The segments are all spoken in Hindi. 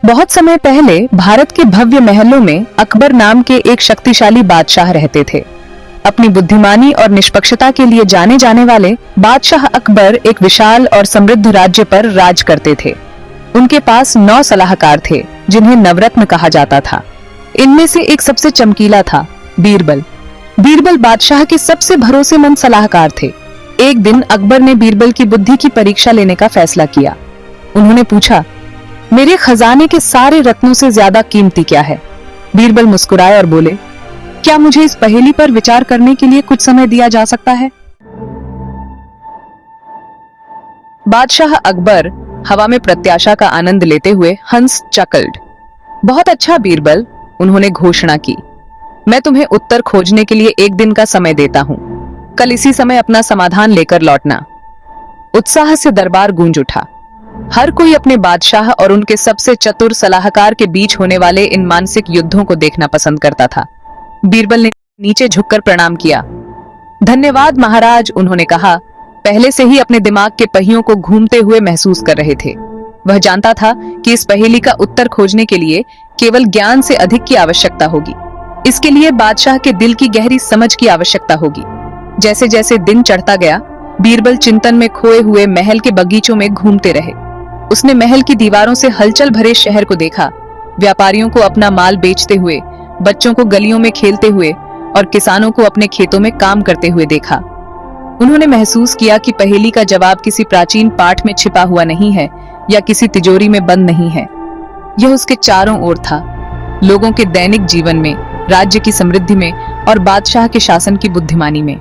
बहुत समय पहले भारत के भव्य महलों में अकबर नाम के एक शक्तिशाली बादशाह रहते थे। अपनी बुद्धिमानी और निष्पक्षता के लिए जाने जाने वाले बादशाह अकबर एक विशाल और समृद्ध राज्य पर राज करते थे। उनके पास 9 सलाहकार थे जिन्हें नवरत्न कहा जाता था। इनमें से एक सबसे चमकीला था बीरबल। बीरबल बादशाह के सबसे भरोसेमंद सलाहकार थे। एक दिन अकबर ने बीरबल की बुद्धि की परीक्षा लेने का फैसला किया। उन्होंने पूछा, मेरे खजाने के सारे रत्नों से ज्यादा कीमती क्या है? बीरबल मुस्कुराए और बोले, क्या मुझे इस पहेली पर विचार करने के लिए कुछ समय दिया जा सकता है? बादशाह अकबर हवा में प्रत्याशा का आनंद लेते हुए हंस चकल्ड। बहुत अच्छा बीरबल, उन्होंने घोषणा की। मैं तुम्हें उत्तर खोजने के लिए 1 दिन का समय देता हूं। कल इसी समय अपना समाधान लेकर लौटना। उत्साह से दरबार गूंज उठा। हर कोई अपने बादशाह और उनके सबसे चतुर सलाहकार के बीच होने वाले इन मानसिक युद्धों को देखना पसंद करता था। बीरबल ने नीचे झुककर प्रणाम किया। धन्यवाद महाराज, उन्होंने कहा। पहले से ही अपने दिमाग के पहियों को घूमते हुए महसूस कर रहे थे। वह जानता था कि इस पहेली का उत्तर खोजने के लिए केवल ज्ञान से अधिक की आवश्यकता होगी। इसके लिए बादशाह के दिल की गहरी समझ की आवश्यकता होगी। जैसे जैसे दिन चढ़ता गया, बीरबल चिंतन में खोए हुए महल के बगीचों में घूमते रहे। उसने महल की दीवारों से हलचल भरे शहर को देखा, व्यापारियों को अपना माल बेचते हुए, बच्चों को गलियों में खेलते हुए और किसानों को अपने खेतों में काम करते हुए देखा। उन्होंने महसूस किया कि पहेली का जवाब किसी प्राचीन पाठ में छिपा हुआ नहीं है या किसी तिजोरी में बंद नहीं है। यह उसके चारों ओर था, लोगों के दैनिक जीवन में, राज्य की समृद्धि में और बादशाह के शासन की बुद्धिमानी में।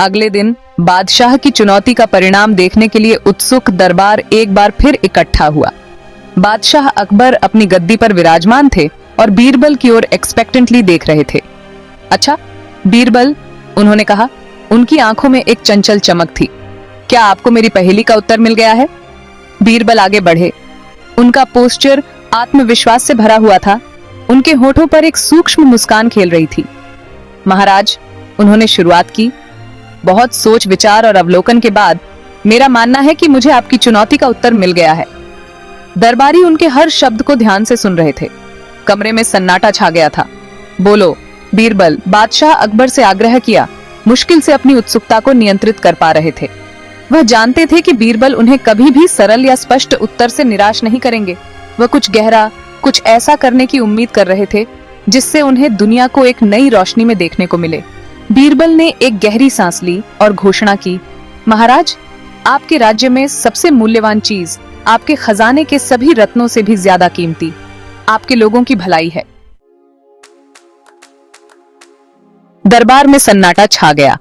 अगले दिन बादशाह की चुनौती का परिणाम देखने के लिए उत्सुक दरबार एक बार फिर इकट्ठा हुआ। बादशाह अकबर अपनी गद्दी पर विराजमान थे और बीरबल की ओर एक्सपेक्टेंटली देख रहे थे। अच्छा बीरबल, उन्होंने कहा। उनकी आंखों में एक चंचल चमक थी। क्या आपको मेरी पहेली का उत्तर मिल गया है? बीरबल आगे बढ़े। उनका पोस्चर आत्मविश्वास से भरा हुआ था। उनके होठों पर एक सूक्ष्म मुस्कान खेल रही थी। महाराज, उन्होंने शुरुआत की, बहुत सोच विचार और अवलोकन के बाद मेरा मानना है कि मुझे आपकी चुनौती का उत्तर मिल गया है। दरबारी उनके हर शब्द को ध्यान से सुन रहे थे। कमरे में सन्नाटा छा गया था। बोलो बीरबल, बादशाह अकबर से आग्रह किया, मुश्किल से अपनी उत्सुकता को नियंत्रित कर पा रहे थे। वह जानते थे कि बीरबल उन्हें कभी भी सरल या स्पष्ट उत्तर से निराश नहीं करेंगे। वह कुछ गहरा, कुछ ऐसा करने की उम्मीद कर रहे थे जिससे उन्हें दुनिया को एक नई रोशनी में देखने को मिले। बीरबल ने एक गहरी सांस ली और घोषणा की, महाराज, आपके राज्य में सबसे मूल्यवान चीज, आपके खजाने के सभी रत्नों से भी ज्यादा कीमती, आपके लोगों की भलाई है। दरबार में सन्नाटा छा गया।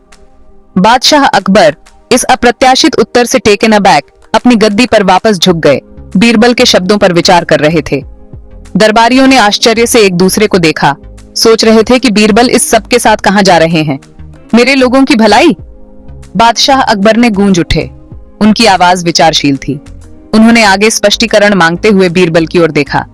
बादशाह अकबर इस अप्रत्याशित उत्तर से टेकन अबैक अपनी गद्दी पर वापस झुक गए। बीरबल के शब्दों पर विचार कर रहे थे। दरबारियों ने आश्चर्य से एक दूसरे को देखा, सोच रहे थे कि बीरबल इस सब के साथ कहां जा रहे हैं। मेरे लोगों की भलाई? बादशाह अकबर ने गूंज उठे। उनकी आवाज विचारशील थी। उन्होंने आगे स्पष्टीकरण मांगते हुए बीरबल की ओर देखा।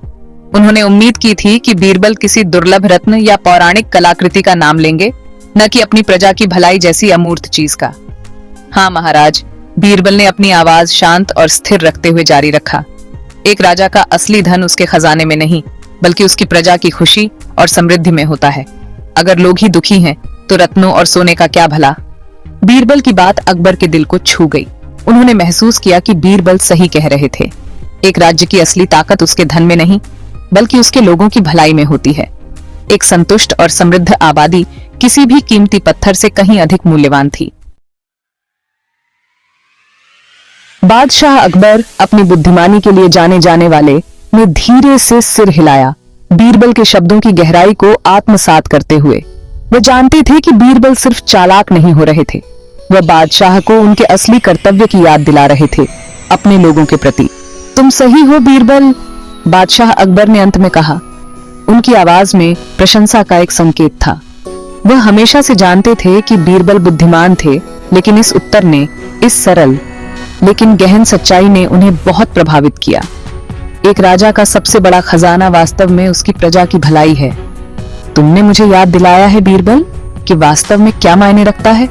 उन्होंने उम्मीद की थी कि बीरबल किसी दुर्लभ रत्न या पौराणिक कलाकृति का नाम लेंगे, न कि अपनी प्रजा की भलाई जैसी अमूर्त चीज का। हाँ महाराज, बीरबल ने अपनी आवाज शांत और स्थिर रखते हुए जारी रखा। एक राजा का असली धन उसके खजाने में नहीं, बल्कि उसकी प्रजा की खुशी और समृद्धि में होता है। अगर लोग ही दुखी हैं, तो रत्नों और सोने का क्या भला? बीरबल की बात अकबर के दिल को छू गई। उन्होंने महसूस किया कि बीरबल सही कह रहे थे। एक राज्य की असली ताकत उसके धन में नहीं, बल्कि उसके लोगों की भलाई में होती है। एक संतुष्ट और समृद्ध आबादी किसी भी कीमती पत्थर से कहीं अधिक मूल्यवान थी। बादशाह अकबर अपनी बुद्धिमानी के लिए जाने जाने वाले ने धीरे से सिर हिलाया, बीरबल के शब्दों की गहराई को आत्मसात करते हुए। वह जानते थे कि बीरबल सिर्फ चालाक नहीं हो रहे थे, वह बादशाह को उनके असली कर्तव्य की याद दिला रहे थे, अपने लोगों के प्रति। तुम सही हो बीरबल, बादशाह अकबर ने अंत में कहा। उनकी आवाज में प्रशंसा का एक संकेत था। वह हमेशा से जानते थे कि बीरबल बुद्धिमान थे, लेकिन इस उत्तर ने, इस सरल लेकिन गहन सच्चाई ने उन्हें बहुत प्रभावित किया। एक राजा का सबसे बड़ा खजाना वास्तव में उसकी प्रजा की भलाई है। तुमने मुझे याद दिलाया है बीरबल कि वास्तव में क्या मायने रखता है।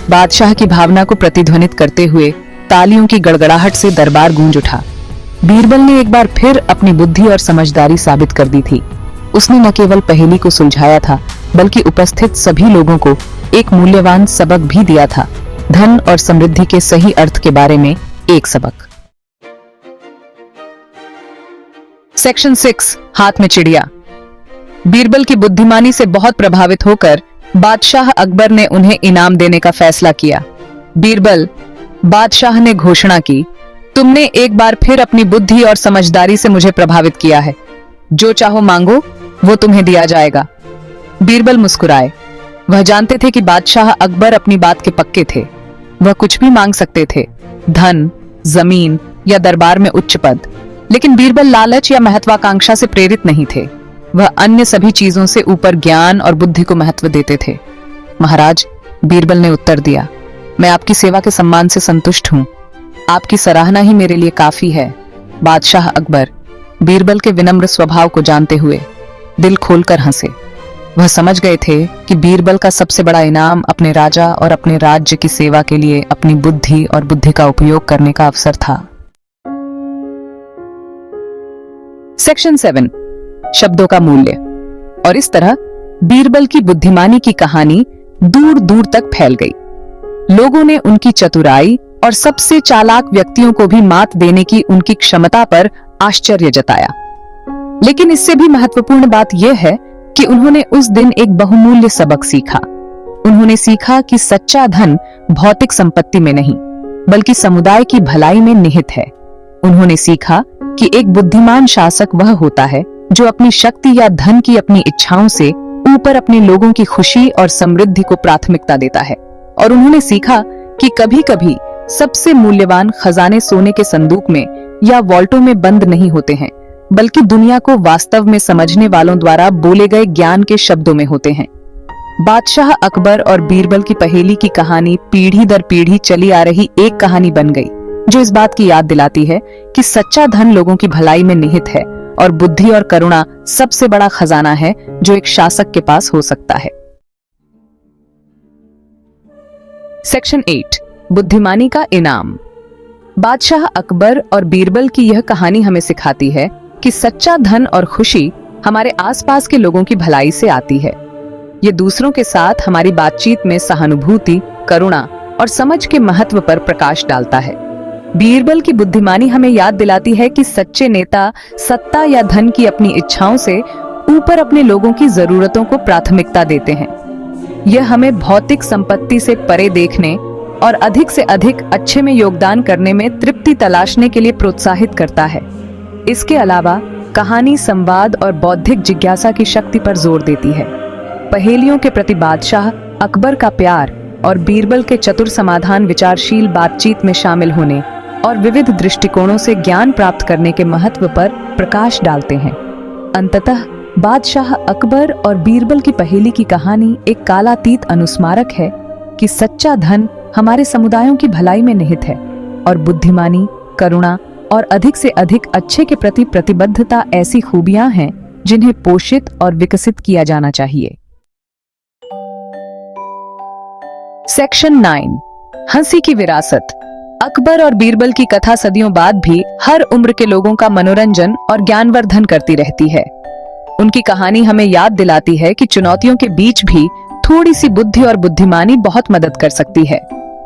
बादशाह की भावना को प्रतिध्वनित करते हुए तालियों की गड़गड़ाहट से दरबार गूंज उठा। बीरबल ने एक बार फिर अपनी बुद्धि और समझदारी साबित कर दी थी। उसने न केवल पहेली को सुलझाया था, बल्कि उपस्थित सभी लोगों को एक मूल्यवान सबक भी दिया था, धन और समृद्धि के सही अर्थ के बारे में एक सबक। सेक्शन 6, हाथ में चिड़िया। बीरबल की बुद्धिमानी से बहुत प्रभावित होकर बादशाह अकबर ने उन्हें इनाम देने का फैसला किया। बीरबल, बादशाह ने घोषणा की, तुमने एक बार फिर अपनी बुद्धि और समझदारी से मुझे प्रभावित किया है। जो चाहो मांगो, वो तुम्हें दिया जाएगा। बीरबल मुस्कुराए। वह जानते थे कि बादशाह अकबर अपनी बात के पक्के थे। वह कुछ भी मांग सकते थे, धन, जमीन या दरबार में उच्च पद। लेकिन बीरबल लालच या महत्वाकांक्षा से प्रेरित नहीं थे। वह अन्य सभी चीजों से ऊपर ज्ञान और बुद्धि को महत्व देते थे। महाराज, बीरबल ने उत्तर दिया, मैं आपकी सेवा के सम्मान से संतुष्ट हूं। आपकी सराहना ही मेरे लिए काफी है। बादशाह अकबर बीरबल के विनम्र स्वभाव को जानते हुए दिल खोलकर हंसे। वह समझ गए थे कि बीरबल का सबसे बड़ा इनाम अपने राजा और अपने राज्य की सेवा के लिए अपनी बुद्धि और बुद्धि का उपयोग करने का अवसर था। सेक्शन 7, शब्दों का मूल्य। और इस तरह बीरबल की बुद्धिमानी की कहानी दूर दूर तक फैल गई। लोगों ने उनकी चतुराई और सबसे चालाक व्यक्तियों को भी मात देने की उनकी क्षमता पर आश्चर्य जताया। लेकिन इससे भी महत्वपूर्ण बात यह है कि उन्होंने उस दिन एक बहुमूल्य सबक सीखा। उन्होंने सीखा कि सच्चा धन भौतिक संपत्ति में नहीं, बल्कि समुदाय की भलाई में निहित है। उन्होंने सीखा कि एक बुद्धिमान शासक वह होता है जो अपनी शक्ति या धन की अपनी इच्छाओं से ऊपर अपने लोगों की खुशी और समृद्धि को प्राथमिकता देता है। और उन्होंने सीखा कि कभी-कभी सबसे मूल्यवान खजाने सोने के संदूक में या वॉल्टों में बंद नहीं होते हैं, बल्कि दुनिया को वास्तव में समझने वालों द्वारा बोले गए ज्ञान के शब्दों में होते हैं। बादशाह अकबर और बीरबल की पहेली की कहानी पीढ़ी दर पीढ़ी चली आ रही एक कहानी बन गई, जो इस बात की याद दिलाती है कि सच्चा धन लोगों की भलाई में निहित है और बुद्धि और करुणा सबसे बड़ा खजाना है जो एक शासक के पास हो सकता है। सेक्शन 8, बुद्धिमानी का इनाम। बादशाह अकबर और बीरबल की यह कहानी हमें सिखाती है कि सच्चा धन और खुशी हमारे आसपास के लोगों की भलाई से आती है। ये दूसरों के साथ हमारी बातचीत में सहानुभूति, करुणा और समझ के महत्व पर प्रकाश डालता है। बीरबल की बुद्धिमानी हमें याद दिलाती है कि सच्चे नेता सत्ता या धन की अपनी इच्छाओं से ऊपर अपने लोगों की जरूरतों को प्राथमिकता देते हैं। यह हमें भौतिक संपत्ति से परे देखने और अधिक से अधिक अच्छे में योगदान करने में तृप्ति तलाशने के लिए प्रोत्साहित करता है। इसके अलावा कहानी संवाद और बौद्धिक जिज्ञासा की शक्ति पर जोर देती है। पहेलियों के प्रति बादशाह अकबर का प्यार और बीरबल के चतुर समाधान विचारशील बातचीत में शामिल होने और विविध दृष्टिकोणों से ज्ञान प्राप्त करने के महत्व पर प्रकाश डालते हैं। अंततः बादशाह अकबर और बीरबल की पहेली की कहानी एक कालातीत अनुस्मारक है कि सच्चा धन हमारे समुदायों की भलाई में निहित है और बुद्धिमानी, करुणा और अधिक से अधिक अच्छे के प्रति प्रतिबद्धता ऐसी खूबियां हैं जिन्हें पोषित और विकसित किया जाना चाहिए। सेक्शन 9, हंसी की विरासत। अकबर और बीरबल की कथा सदियों बाद भी हर उम्र के लोगों का मनोरंजन और ज्ञानवर्धन करती रहती है। उनकी कहानी हमें याद दिलाती है कि चुनौतियों के बीच भी थोड़ी सी बुद्धि और बुद्धिमानी बहुत मदद कर सकती है।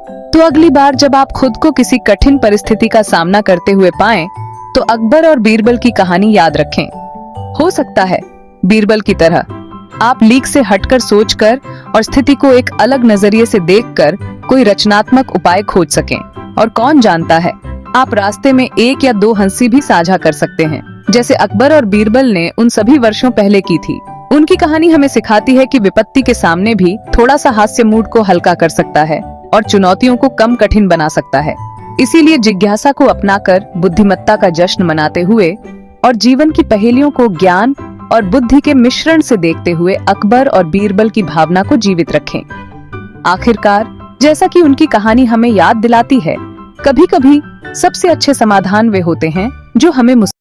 तो अगली बार जब आप खुद को किसी कठिन परिस्थिति का सामना करते हुए पाएं, तो अकबर और बीरबल की कहानी याद रखें। हो सकता है बीरबल की तरह आप लीक से हटकर सोचकर और स्थिति को एक अलग नजरिए से देखकर कोई रचनात्मक उपाय खोज सकें। और कौन जानता है, आप रास्ते में एक या दो हंसी भी साझा कर सकते हैं, जैसे अकबर और बीरबल ने उन सभी वर्षों पहले की थी। उनकी कहानी हमें सिखाती है कि विपत्ति के सामने भी थोड़ा सा हास्य मूड को हल्का कर सकता है और चुनौतियों को कम कठिन बना सकता है। इसीलिए जिज्ञासा को अपनाकर बुद्धिमत्ता का जश्न मनाते हुए और जीवन की पहेलियों को ज्ञान और बुद्धि के मिश्रण से देखते हुए अकबर और बीरबल की भावना को जीवित रखें। आखिरकार, जैसा कि उनकी कहानी हमें याद दिलाती है, कभी-कभी सबसे अच्छे समाधान वे होते हैं जो हमें